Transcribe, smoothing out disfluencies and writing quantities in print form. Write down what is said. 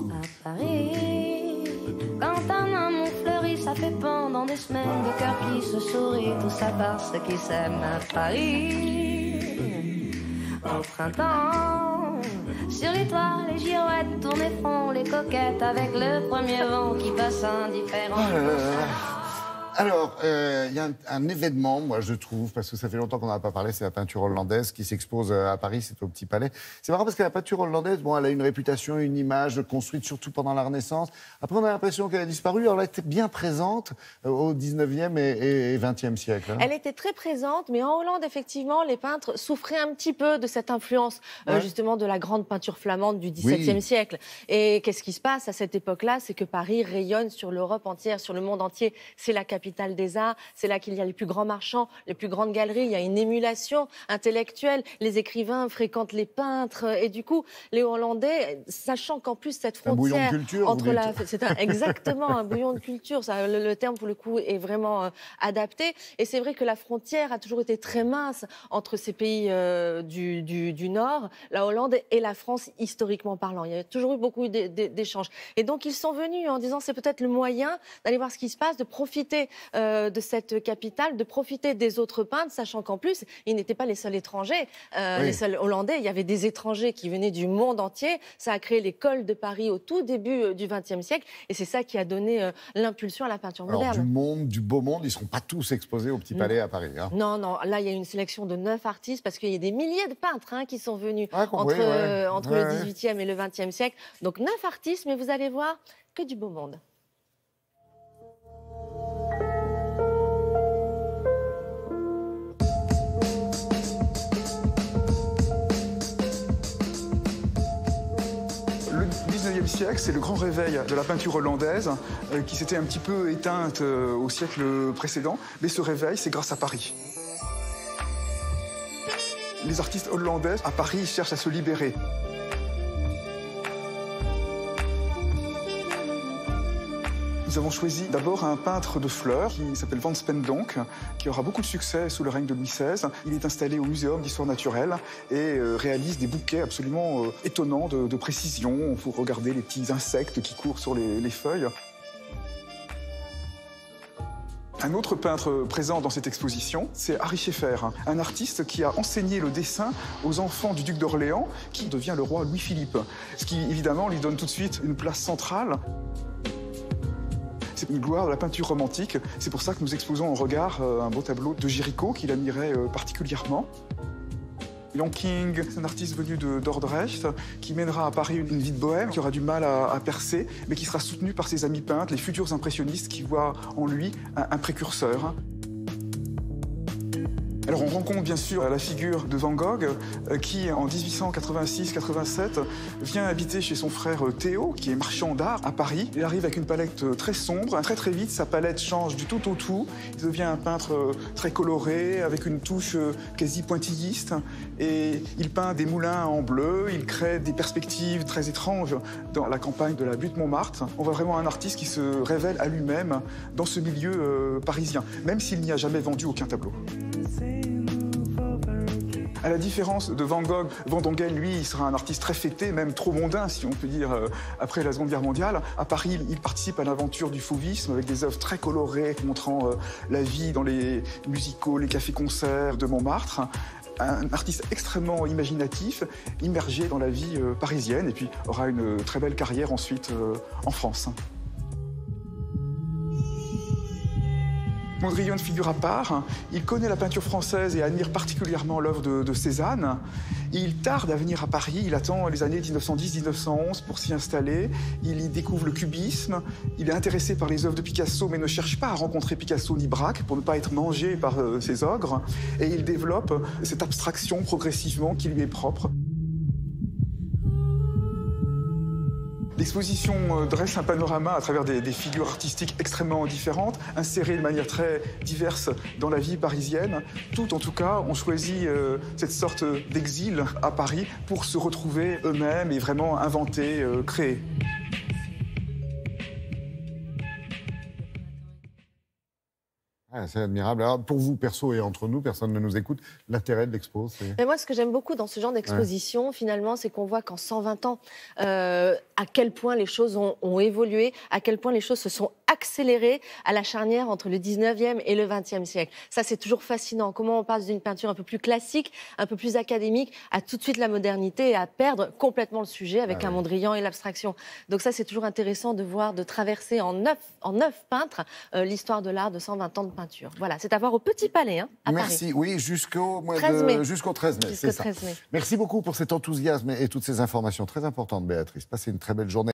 À Paris, quand un amour fleurit, ça fait pendant des semaines de cœurs qui se sourient, tout ça parce qu'ils s'aiment à Paris. Au printemps, sur les toits, les girouettes tournent et font les coquettes avec le premier vent qui passe indifférent. Alors, il y a un événement, moi, je trouve, parce que ça fait longtemps qu'on n'en a pas parlé, c'est la peinture hollandaise qui s'expose à Paris, c'est au Petit Palais. C'est marrant parce que la peinture hollandaise, bon, elle a une réputation, une image construite surtout pendant la Renaissance. Après, on a l'impression qu'elle a disparu. Alors, elle était bien présente au 19e et 20e siècle. Hein. Elle était très présente, mais en Hollande, effectivement, les peintres souffraient un petit peu de cette influence, justement, de la grande peinture flamande du XVIIe siècle. Et qu'est-ce qui se passe à cette époque-là? C'est que Paris rayonne sur l'Europe entière, sur le monde entier. C'est la capitale des arts, c'est là qu'il y a les plus grands marchands, les plus grandes galeries, il y a une émulation intellectuelle, les écrivains fréquentent les peintres, et du coup, les Hollandais, sachant qu'en plus cette frontière... Un bouillon de culture, entre exactement un bouillon de culture, ça, le terme pour le coup est vraiment adapté, et c'est vrai que la frontière a toujours été très mince entre ces pays du Nord, la Hollande et la France, historiquement parlant. Il y a toujours eu beaucoup d'échanges. Et donc, ils sont venus en disant c'est peut-être le moyen d'aller voir ce qui se passe, de profiter de cette capitale, de profiter des autres peintres, sachant qu'en plus, ils n'étaient pas les seuls étrangers, les seuls Hollandais. Il y avait des étrangers qui venaient du monde entier. Ça a créé l'école de Paris au tout début du XXe siècle. Et c'est ça qui a donné l'impulsion à la peinture moderne. Alors, du monde, du beau monde, ils ne seront pas tous exposés au Petit Palais à Paris. Hein. Non, non. Là, il y a une sélection de 9 artistes parce qu'il y a des milliers de peintres qui sont venus entre le XVIIIe et le XXe siècle. Donc 9 artistes, mais vous allez voir que du beau monde. Le 19e siècle, c'est le grand réveil de la peinture hollandaise qui s'était un petit peu éteinte au siècle précédent. Mais ce réveil, c'est grâce à Paris. Les artistes hollandais à Paris cherchent à se libérer. Nous avons choisi d'abord un peintre de fleurs qui s'appelle Van Spendonck, qui aura beaucoup de succès sous le règne de Louis XVI. Il est installé au Muséum d'histoire naturelle et réalise des bouquets absolument étonnants de précision. Pour regarder les petits insectes qui courent sur les feuilles. Un autre peintre présent dans cette exposition, c'est Ary Scheffer, un artiste qui a enseigné le dessin aux enfants du duc d'Orléans, qui devient le roi Louis-Philippe. Ce qui, évidemment, lui donne tout de suite une place centrale. C'est une gloire de la peinture romantique. C'est pour ça que nous exposons en regard un beau tableau de Géricault qu'il admirait particulièrement. King, c'est un artiste venu d'Ordrecht qui mènera à Paris une vie de bohème, qui aura du mal à percer, mais qui sera soutenu par ses amis peintres, les futurs impressionnistes qui voient en lui un précurseur. Alors on rencontre bien sûr la figure de Van Gogh qui en 1886-87 vient habiter chez son frère Théo qui est marchand d'art à Paris. Il arrive avec une palette très sombre. Très vite sa palette change du tout au tout. Il devient un peintre très coloré avec une touche quasi pointilliste et il peint des moulins en bleu. Il crée des perspectives très étranges dans la campagne de la butte Montmartre. On voit vraiment un artiste qui se révèle à lui-même dans ce milieu parisien, même s'il n'y a jamais vendu aucun tableau. À la différence de Van Gogh, Van Dongen, lui, il sera un artiste très fêté, même trop mondain, si on peut dire, après la Seconde Guerre mondiale. À Paris, il participe à l'aventure du fauvisme avec des œuvres très colorées montrant la vie dans les musicaux, les cafés-concerts de Montmartre. Un artiste extrêmement imaginatif, immergé dans la vie parisienne, et puis aura une très belle carrière ensuite en France. Mondrian figure à part, il connaît la peinture française et admire particulièrement l'œuvre de Cézanne. Il tarde à venir à Paris, il attend les années 1910-1911 pour s'y installer. Il y découvre le cubisme, il est intéressé par les œuvres de Picasso mais ne cherche pas à rencontrer Picasso ni Braque pour ne pas être mangé par ses ogres. Et il développe cette abstraction progressivement qui lui est propre. L'exposition dresse un panorama à travers des figures artistiques extrêmement différentes, insérées de manière très diverse dans la vie parisienne. Toutes, en tout cas, ont choisi cette sorte d'exil à Paris pour se retrouver eux-mêmes et vraiment inventer, créer. Ah, c'est admirable. Alors, pour vous, perso et entre nous, personne ne nous écoute, l'intérêt de l'expo, c'est... Mais moi, ce que j'aime beaucoup dans ce genre d'exposition, finalement, c'est qu'on voit qu'en 120 ans, à quel point les choses ont évolué, à quel point les choses se sont accélérées à la charnière entre le 19e et le 20e siècle. Ça, c'est toujours fascinant. Comment on passe d'une peinture un peu plus classique, un peu plus académique, à tout de suite la modernité et à perdre complètement le sujet avec un Mondrian et l'abstraction. Donc ça, c'est toujours intéressant de voir, de traverser en neuf peintres l'histoire de l'art de 120 ans de peinture. Voilà, c'est à voir au Petit Palais, hein, à Merci, Paris. oui, jusqu'au 13 mai. jusqu'au 13 mai. Jusqu'au 13 mai. Merci beaucoup pour cet enthousiasme et toutes ces informations très importantes, Béatrice. Passez une très belle journée.